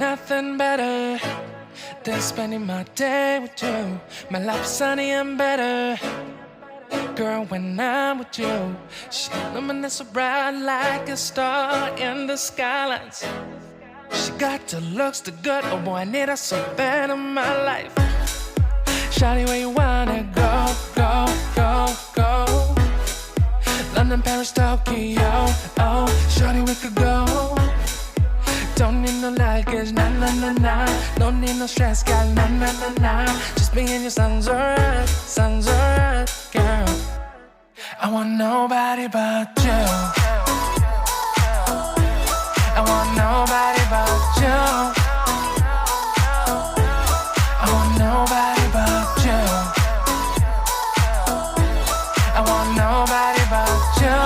nothing better than spending my day with you. My life's sunny and better, girl, when I'm with you. She illuminates so bright like a star in the skylines. She got the looks, the good, oh boy, I need her so bad in my life. Shawty, where you wanna go, go, go, go? London, Paris, Tokyo, oh, shawty, we could go. Don't need no luggage, nah, nah, nah, nah. Don't need no stress, girl, nah, nah, nah, nah. Just me and your sounds alright, girl. I want nobody but you. I want nobody but you. I want nobody but you. I want nobody but you.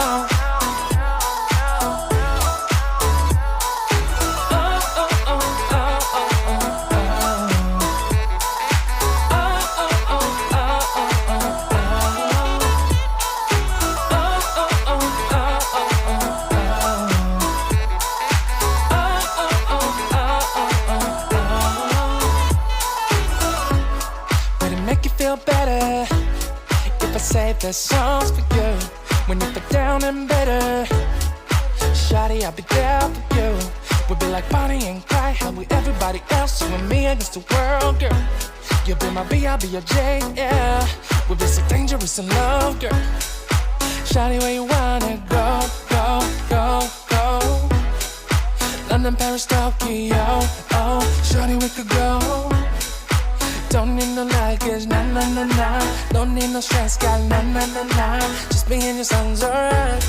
Feel better if I say the songs for you. When you feel down and bitter, shawty, I'll be there for you. We'll be like Bonnie and Clyde, how we everybody else, you and me against the world, girl. You'll be my B, I'll be your J, yeah. We'll be so dangerous in love, girl. Shawty, where you wanna go, go, go, go? London, Paris, Tokyo, oh, shawty, we could go. Don't need no luggage, nah, nah, nah, nah. Don't need no stress, girl, nah, nah, nah, nah. Just me and your sounds alright,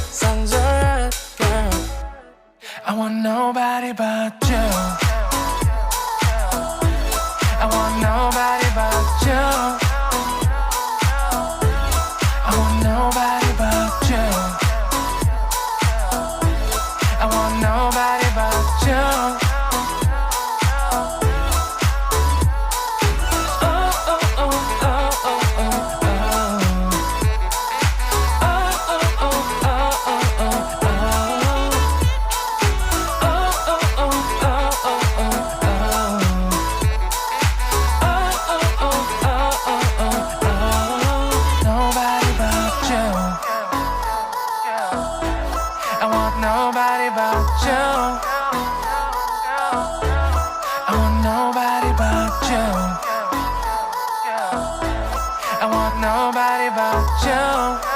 girl. I want nobody but you. I want nobody but you. I want nobody but you. I want nobody but you. Nobody but you. I want nobody but you. I want nobody but you.